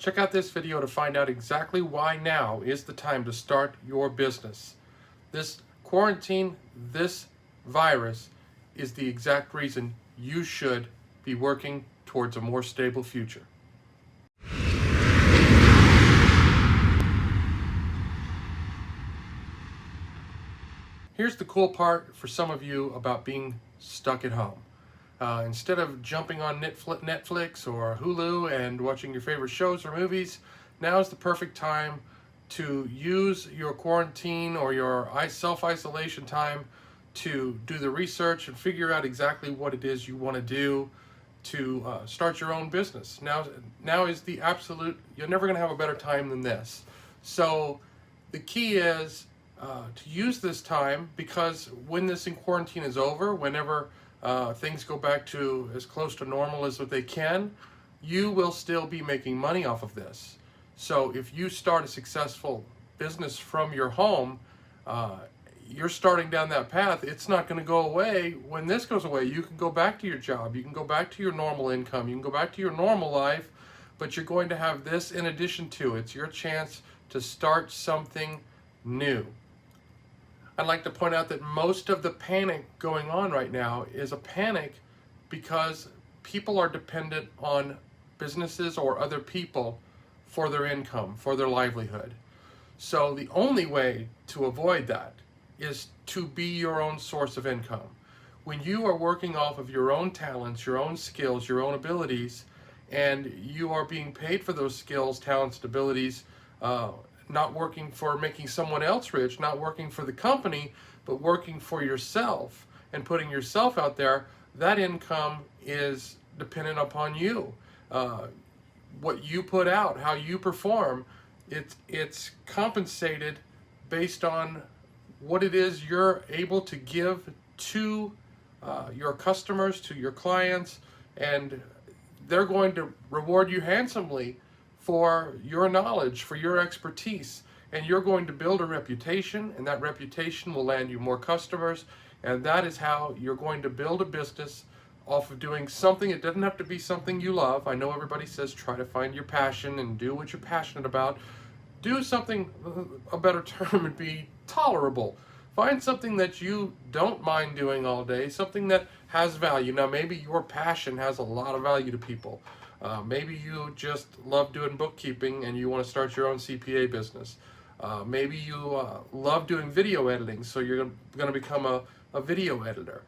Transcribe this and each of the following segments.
Check out this video to find out exactly why now is the time to start your business. This quarantine, this virus, is the exact reason you should be working towards a more stable future. Here's the cool part for some of you about being stuck at home. Instead of jumping on Netflix or Hulu and watching your favorite shows or movies, now is the perfect time to use your quarantine or your self-isolation time to do the research and figure out exactly what it is you want to do to start your own business. Now is the absolute, you're never going to have a better time than this. So the key is to use this time, because when this in quarantine is over, whenever things go back to as close to normal as what they can, you will still be making money off of this. So if you start a successful business from your home, you're starting down that path. It's not going to go away. When this goes away, you can go back to your job, you can go back to your normal income, you can go back to your normal life, but you're going to have this in addition to it. It's your chance to start something new. I'd like to point out that most of the panic going on right now is a panic because people are dependent on businesses or other people for their income, for their livelihood. So the only way to avoid that is to be your own source of income. When you are working off of your own talents, your own skills, your own abilities, and you are being paid for those skills, talents, and abilities, not working for making someone else rich, not working for the company, but working for yourself and putting yourself out there, that income is dependent upon you. What you put out, how you perform, it's compensated based on what it is you're able to give to your customers, to your clients, and they're going to reward you handsomely for your knowledge, for your expertise, and you're going to build a reputation, and that reputation will land you more customers, and that is how you're going to build a business off of doing something. It doesn't have to be something you love. I know everybody says try to find your passion and do what you're passionate about. Do something, a better term would be tolerable. Find something that you don't mind doing all day, something that has value. Now maybe your passion has a lot of value to people. Maybe you just love doing bookkeeping and you want to start your own CPA business. Maybe you love doing video editing, so you're going to become a video editor.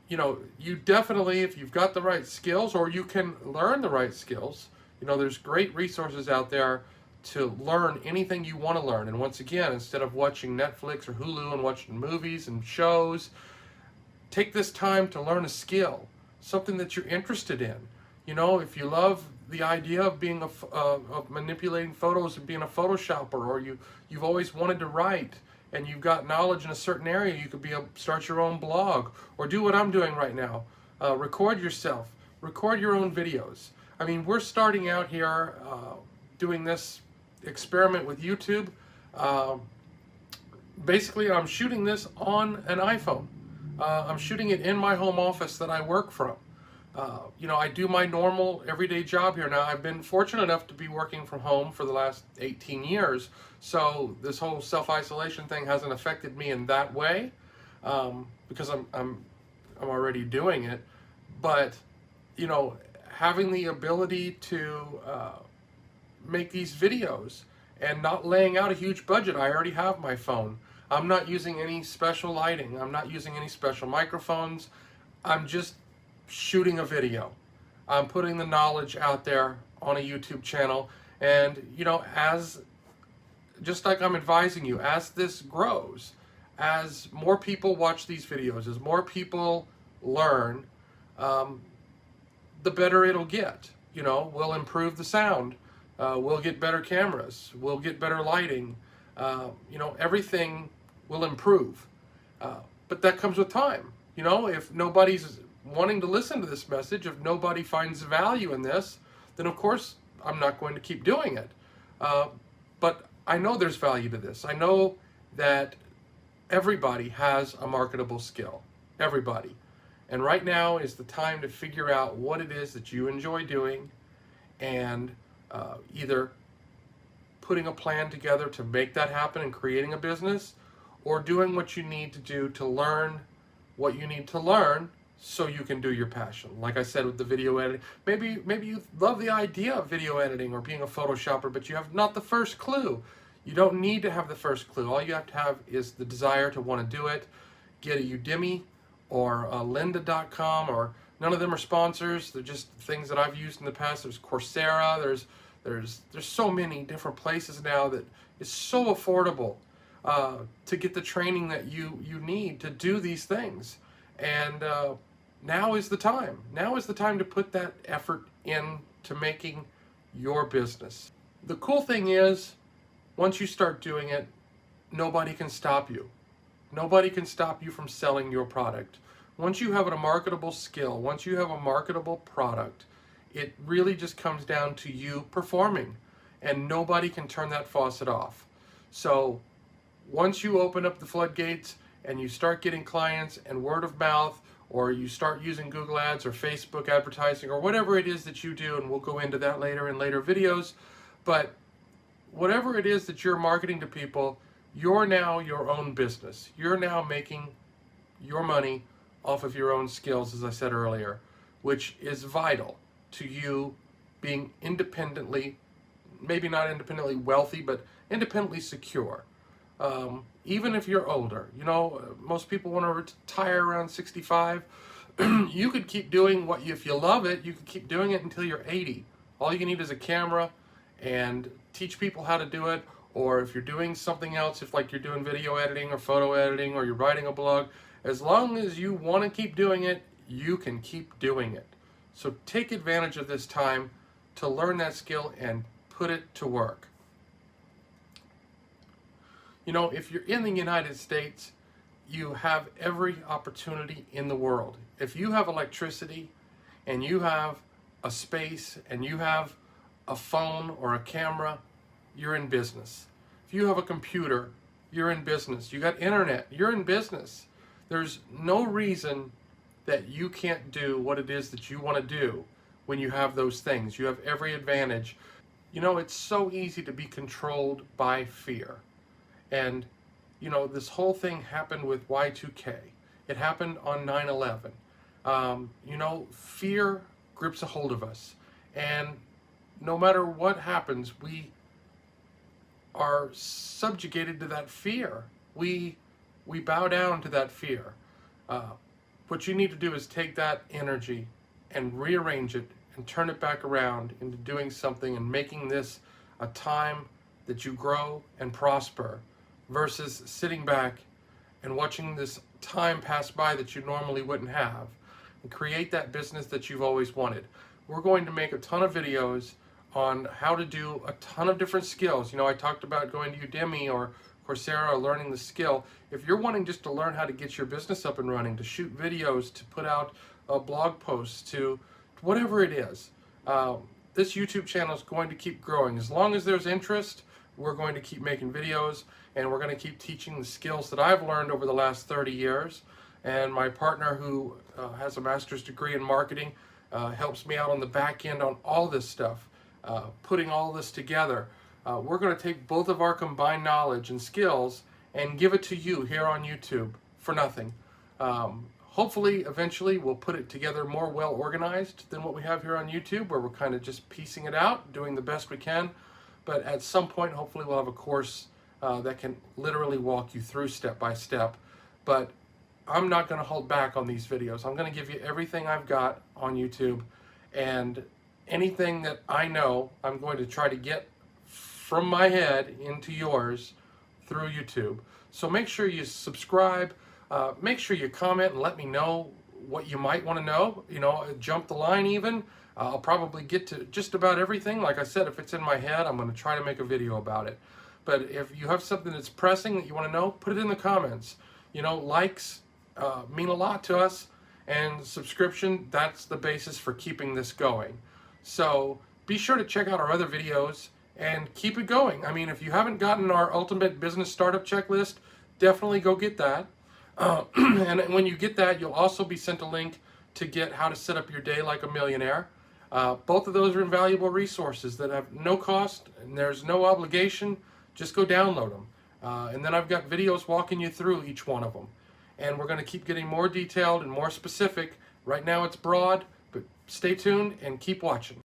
You definitely, if you've got the right skills, or you can learn the right skills, there's great resources out there to learn anything you want to learn. And once again, instead of watching Netflix or Hulu and watching movies and shows, take this time to learn a skill, something that you're interested in. If you love the idea of being of manipulating photos and being a Photoshopper, or you've always wanted to write and you've got knowledge in a certain area, you could start your own blog, or do what I'm doing right now. Record yourself, record your own videos. I mean, we're starting out here doing this experiment with YouTube. Basically, I'm shooting this on an iPhone. I'm shooting it in my home office that I work from. I do my normal everyday job here now. I've been fortunate enough to be working from home for the last 18 years, so this whole self-isolation thing hasn't affected me in that way, because I'm already doing it. But having the ability to make these videos and not laying out a huge budget. I already have my phone. I'm not using any special lighting. I'm not using any special microphones. I'm just shooting a video. I'm putting the knowledge out there on a YouTube channel, and just like I'm advising you, as this grows, as more people watch these videos, as more people learn, the better it'll get. We'll improve the sound, we'll get better cameras, we'll get better lighting, everything will improve, but that comes with time. If nobody's wanting to listen to this message, if nobody finds value in this, then of course I'm not going to keep doing it. But I know there's value to this. I know that everybody has a marketable skill. Everybody. And right now is the time to figure out what it is that you enjoy doing and either putting a plan together to make that happen and creating a business, or doing what you need to do to learn what you need to learn so you can do your passion. Like I said with the video editing, maybe you love the idea of video editing or being a Photoshopper, but you have not the first clue. You don't need to have the first clue. All you have to have is the desire to want to do it. Get a Udemy or a lynda.com, or none of them are sponsors. They're just things that I've used in the past. There's Coursera. There's so many different places now that is so affordable to get the training that you need to do these things. And now is the time. Now is the time to put that effort into making your business. The cool thing is, once you start doing it, nobody can stop you. Nobody can stop you from selling your product. Once you have a marketable skill, once you have a marketable product, it really just comes down to you performing, and nobody can turn that faucet off. So once you open up the floodgates and you start getting clients and word of mouth, or you start using Google Ads or Facebook advertising or whatever it is that you do, and we'll go into that later in later videos, but whatever it is that you're marketing to people, you're now your own business. You're now making your money off of your own skills, as I said earlier, which is vital to you being independently, maybe not independently wealthy, but independently secure. Even if you're older, most people want to retire around 65. You could keep doing if you love it, you could keep doing it until you're 80. All you need is a camera and teach people how to do it. Or if you're doing something else, if like you're doing video editing or photo editing, or you're writing a blog, as long as you want to keep doing it, you can keep doing it. So take advantage of this time to learn that skill and put it to work. If you're in the United States, you have every opportunity in the world. If you have electricity and you have a space and you have a phone or a camera, you're in business. If you have a computer, you're in business. You got internet, you're in business. There's no reason that you can't do what it is that you want to do when you have those things. You have every advantage. It's so easy to be controlled by fear. And, this whole thing happened with Y2K. It happened on 9/11. Fear grips a hold of us. And no matter what happens, we are subjugated to that fear. We bow down to that fear. What you need to do is take that energy and rearrange it and turn it back around into doing something and making this a time that you grow and prosper, versus sitting back and watching this time pass by that you normally wouldn't have, and create that business that you've always wanted. We're going to make a ton of videos on how to do a ton of different skills. I talked about going to Udemy or Coursera or learning the skill. If you're wanting just to learn how to get your business up and running, to shoot videos, to put out blog posts, to whatever it is, this YouTube channel is going to keep growing. As long as there's interest, we're going to keep making videos, and we're going to keep teaching the skills that I've learned over the last 30 years. And my partner, who has a master's degree in marketing, helps me out on the back end on all this stuff, putting all this together. We're going to take both of our combined knowledge and skills and give it to you here on YouTube for nothing. Hopefully, eventually, we'll put it together more well organized than what we have here on YouTube, where we're kind of just piecing it out, doing the best we can. But at some point, hopefully, we'll have a course that can literally walk you through step by step. But I'm not going to hold back on these videos. I'm going to give you everything I've got on YouTube, and anything that I know, I'm going to try to get from my head into yours through YouTube. So make sure you subscribe, make sure you comment and let me know what you might want to know. Jump the line even. I'll probably get to just about everything. Like I said, if it's in my head, I'm going to try to make a video about it. But if you have something that's pressing that you want to know, put it in the comments. Likes mean a lot to us, and subscription, that's the basis for keeping this going. So be sure to check out our other videos and keep it going. I mean, if you haven't gotten our Ultimate Business Startup Checklist, definitely go get that. And when you get that, you'll also be sent a link to get how to set up your day like a millionaire. Both of those are invaluable resources that have no cost and there's no obligation. Just go download them. And then I've got videos walking you through each one of them. And we're going to keep getting more detailed and more specific. Right now it's broad, but stay tuned and keep watching.